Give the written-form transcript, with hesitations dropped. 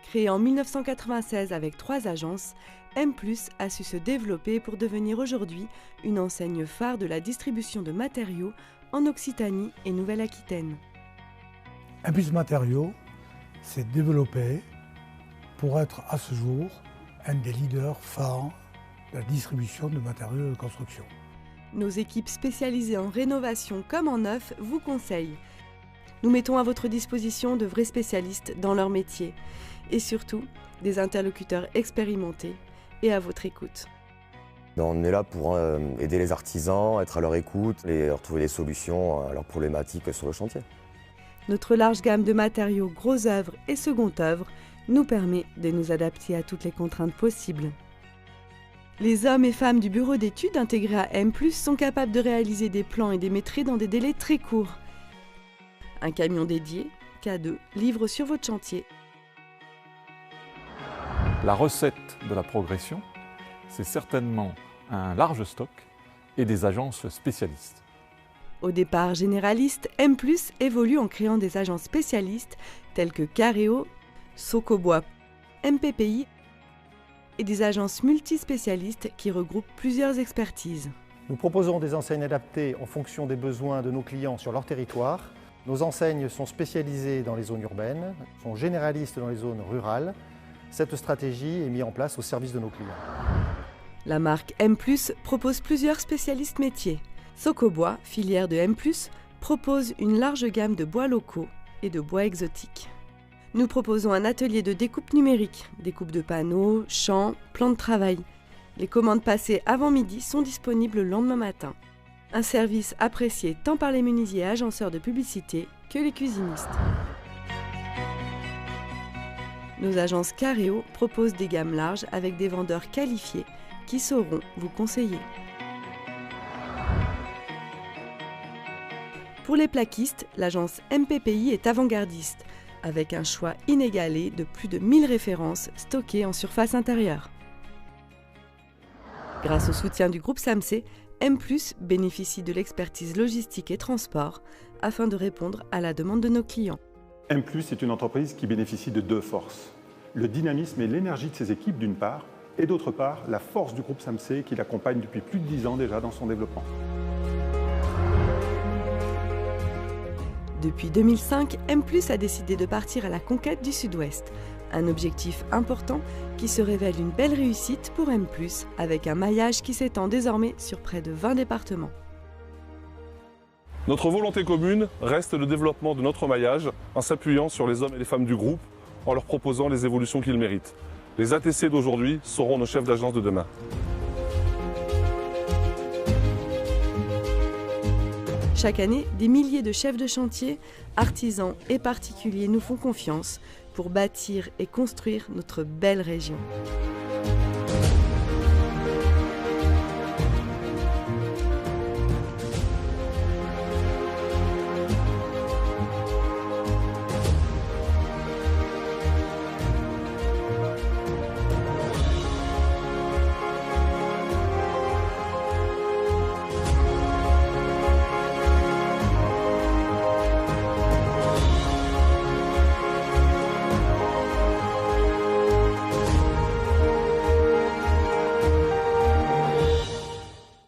Créée en 1996 avec 3 agences, M+ a su se développer pour devenir aujourd'hui une enseigne phare de la distribution de matériaux en Occitanie et Nouvelle-Aquitaine. M+ Matériaux s'est développé pour être à ce jour un des leaders phares de la distribution de matériaux de construction. Nos équipes spécialisées en rénovation comme en neuf vous conseillent. Nous mettons à votre disposition de vrais spécialistes dans leur métier et surtout des interlocuteurs expérimentés et à votre écoute. On est là pour aider les artisans, être à leur écoute et leur trouver des solutions à leurs problématiques sur le chantier. Notre large gamme de matériaux gros œuvre et second œuvre nous permet de nous adapter à toutes les contraintes possibles. Les hommes et femmes du bureau d'études intégrés à M+ sont capables de réaliser des plans et des maîtrises dans des délais très courts. Un camion dédié, K2, livre sur votre chantier. La recette de la progression, c'est certainement un large stock et des agences spécialistes. Au départ généraliste, M+ évolue en créant des agences spécialistes telles que Careo, Socobois, MPPI et des agences multispécialistes qui regroupent plusieurs expertises. Nous proposons des enseignes adaptées en fonction des besoins de nos clients sur leur territoire. Nos enseignes sont spécialisées dans les zones urbaines, sont généralistes dans les zones rurales. Cette stratégie est mise en place au service de nos clients. La marque M+ propose plusieurs spécialistes métiers. Socobois, filière de M+, propose une large gamme de bois locaux et de bois exotiques. Nous proposons un atelier de découpe numérique, découpe de panneaux, champs, plans de travail. Les commandes passées avant midi sont disponibles le lendemain matin. Un service apprécié tant par les menuisiers et agenceurs de publicité que les cuisinistes. Nos agences Careo proposent des gammes larges avec des vendeurs qualifiés qui sauront vous conseiller. Pour les plaquistes, l'agence MPPI est avant-gardiste, avec un choix inégalé de plus de 1000 références stockées en surface intérieure. Grâce au soutien du groupe SAMC, M+ bénéficie de l'expertise logistique et transport afin de répondre à la demande de nos clients. M+ est une entreprise qui bénéficie de 2 forces. Le dynamisme et l'énergie de ses équipes d'une part, et d'autre part, la force du groupe SAMC qui l'accompagne depuis plus de 10 ans déjà dans son développement. Depuis 2005, M+ a décidé de partir à la conquête du Sud-Ouest. Un objectif important qui se révèle une belle réussite pour M+, avec un maillage qui s'étend désormais sur près de 20 départements. Notre volonté commune reste le développement de notre maillage en s'appuyant sur les hommes et les femmes du groupe, en leur proposant les évolutions qu'ils méritent. Les ATC d'aujourd'hui seront nos chefs d'agence de demain. Chaque année, des milliers de chefs de chantier, artisans et particuliers nous font confiance pour bâtir et construire notre belle région.